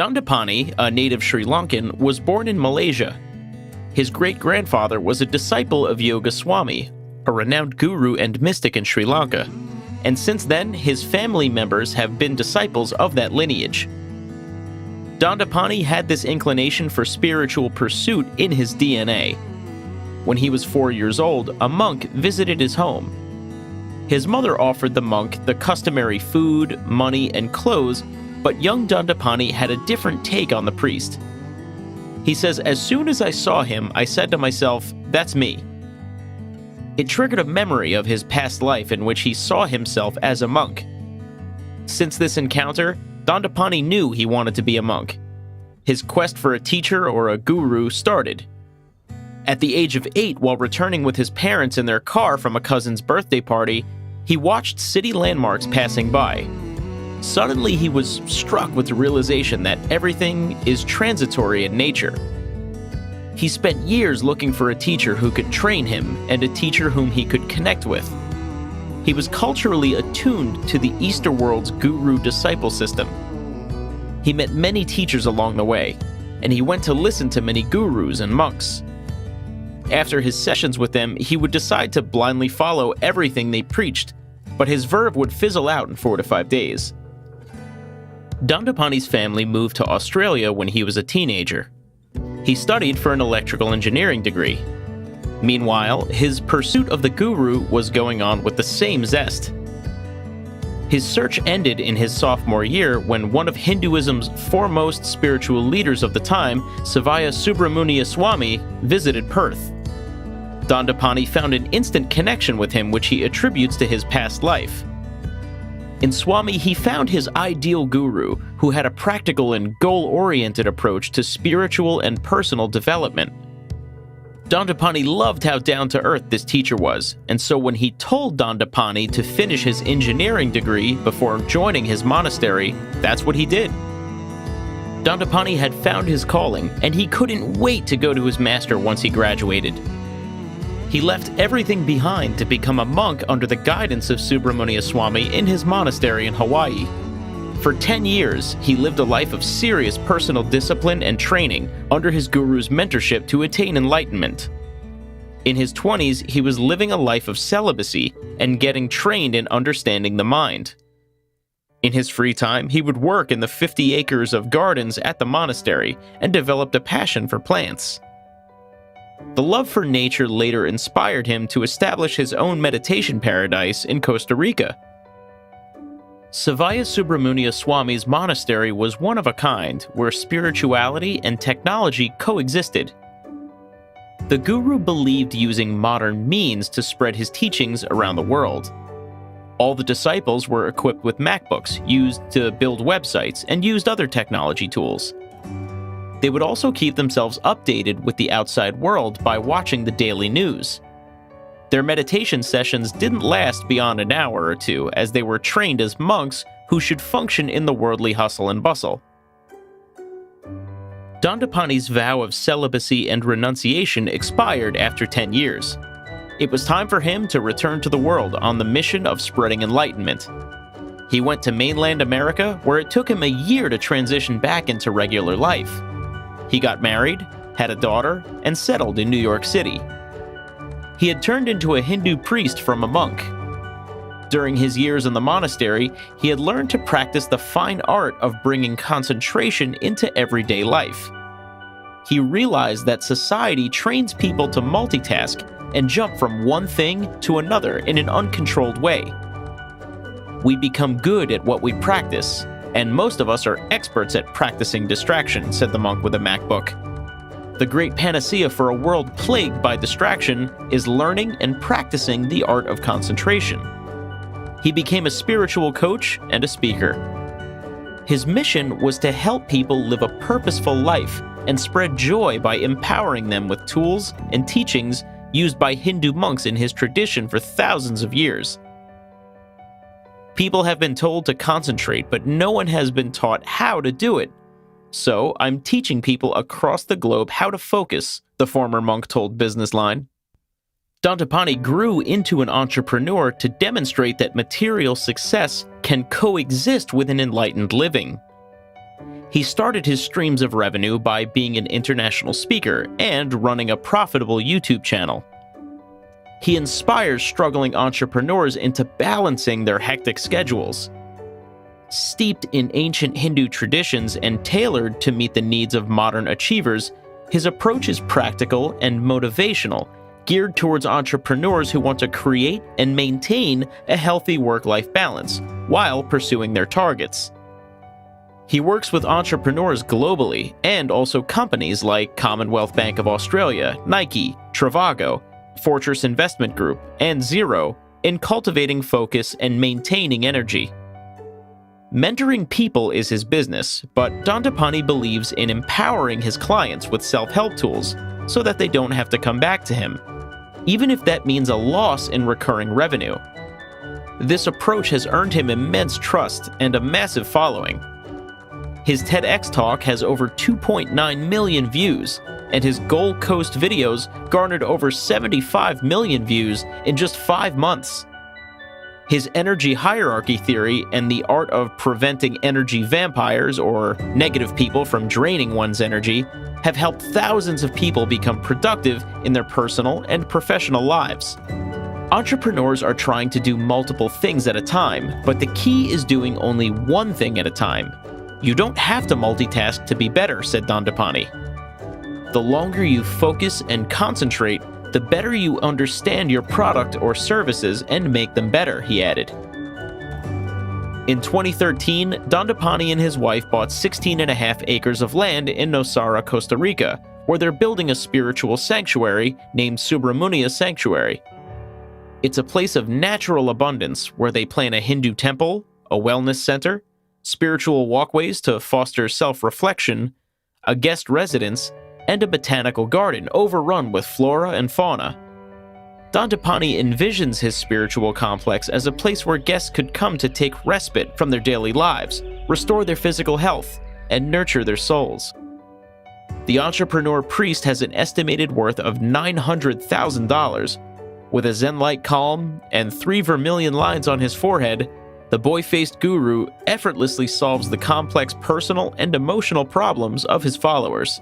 Dandapani, a native Sri Lankan, was born in Malaysia. His great-grandfather was a disciple of Yoga Swami, a renowned guru and mystic in Sri Lanka, and since then his family members have been disciples of that lineage. Dandapani had this inclination for spiritual pursuit in his DNA. When he was 4 years old, a monk visited his home. His mother offered the monk the customary food, money, and clothes, but young Dandapani had a different take on the priest. He says, "As soon as I saw him, I said to myself, that's me." It triggered a memory of his past life in which he saw himself as a monk. Since this encounter, Dandapani knew he wanted to be a monk. His quest for a teacher or a guru started. At the age of 8, while returning with his parents in their car from a cousin's birthday party, he watched city landmarks passing by. Suddenly, he was struck with the realization that everything is transitory in nature. He spent years looking for a teacher who could train him and a teacher whom he could connect with. He was culturally attuned to the Eastern world's guru-disciple system. He met many teachers along the way, and he went to listen to many gurus and monks. After his sessions with them, he would decide to blindly follow everything they preached, but his verve would fizzle out in 4 to 5 days. Dandapani's family moved to Australia when he was a teenager. He studied for an electrical engineering degree. Meanwhile, his pursuit of the guru was going on with the same zest. His search ended in his sophomore year when one of Hinduism's foremost spiritual leaders of the time, Savaya Subramania Swami, visited Perth. Dandapani found an instant connection with him which he attributes to his past life. In Swami, he found his ideal guru, who had a practical and goal-oriented approach to spiritual and personal development. Dandapani loved how down-to-earth this teacher was, and so when he told Dandapani to finish his engineering degree before joining his monastery, that's what he did. Dandapani had found his calling, and he couldn't wait to go to his master once he graduated. He left everything behind to become a monk under the guidance of Subramania Swami in his monastery in Hawaii. For 10 years, he lived a life of serious personal discipline and training under his guru's mentorship to attain enlightenment. In his 20s, he was living a life of celibacy and getting trained in understanding the mind. In his free time, he would work in the 50 acres of gardens at the monastery and developed a passion for plants. The love for nature later inspired him to establish his own meditation paradise in Costa Rica. Savaya Subramania Swami's monastery was one of a kind, where spirituality and technology coexisted. The guru believed using modern means to spread his teachings around the world. All the disciples were equipped with MacBooks, used to build websites, and used other technology tools. They would also keep themselves updated with the outside world by watching the daily news. Their meditation sessions didn't last beyond an hour or two, as they were trained as monks who should function in the worldly hustle and bustle. Dandapani's vow of celibacy and renunciation expired after 10 years. It was time for him to return to the world on the mission of spreading enlightenment. He went to mainland America, where it took him a year to transition back into regular life. He got married, had a daughter, and settled in New York City. He had turned into a Hindu priest from a monk. During his years in the monastery, he had learned to practice the fine art of bringing concentration into everyday life. He realized that society trains people to multitask and jump from one thing to another in an uncontrolled way. We become good at what we practice, and most of us are experts at practicing distraction, said the monk with a MacBook. The great panacea for a world plagued by distraction is learning and practicing the art of concentration. He became a spiritual coach and a speaker. His mission was to help people live a purposeful life and spread joy by empowering them with tools and teachings used by Hindu monks in his tradition for thousands of years. People have been told to concentrate, but no one has been taught how to do it. So, I'm teaching people across the globe how to focus, the former monk told Businessline. Dandapani grew into an entrepreneur to demonstrate that material success can coexist with an enlightened living. He started his streams of revenue by being an international speaker and running a profitable YouTube channel. He inspires struggling entrepreneurs into balancing their hectic schedules. Steeped in ancient Hindu traditions and tailored to meet the needs of modern achievers, his approach is practical and motivational, geared towards entrepreneurs who want to create and maintain a healthy work-life balance while pursuing their targets. He works with entrepreneurs globally and also companies like Commonwealth Bank of Australia, Nike, Trivago, Fortress Investment Group, and Xero in cultivating focus and maintaining energy. Mentoring people is his business, but Dandapani believes in empowering his clients with self-help tools so that they don't have to come back to him, even if that means a loss in recurring revenue. This approach has earned him immense trust and a massive following. His TEDx talk has over 2.9 million views, and his Gold Coast videos garnered over 75 million views in just 5 months. His energy hierarchy theory and the art of preventing energy vampires, or negative people, from draining one's energy have helped thousands of people become productive in their personal and professional lives. Entrepreneurs are trying to do multiple things at a time, but the key is doing only one thing at a time. You don't have to multitask to be better, said Dandapani. The longer you focus and concentrate, the better you understand your product or services and make them better, he added. In 2013, Dandapani and his wife bought 16.5 acres of land in Nosara, Costa Rica, where they're building a spiritual sanctuary named Subramunia Sanctuary. It's a place of natural abundance where they plan a Hindu temple, a wellness center, spiritual walkways to foster self-reflection, a guest residence, and a botanical garden overrun with flora and fauna. Dandapani envisions his spiritual complex as a place where guests could come to take respite from their daily lives, restore their physical health, and nurture their souls. The entrepreneur priest has an estimated worth of $900,000. With a Zen-like calm and 3 vermilion lines on his forehead, the boy-faced guru effortlessly solves the complex personal and emotional problems of his followers.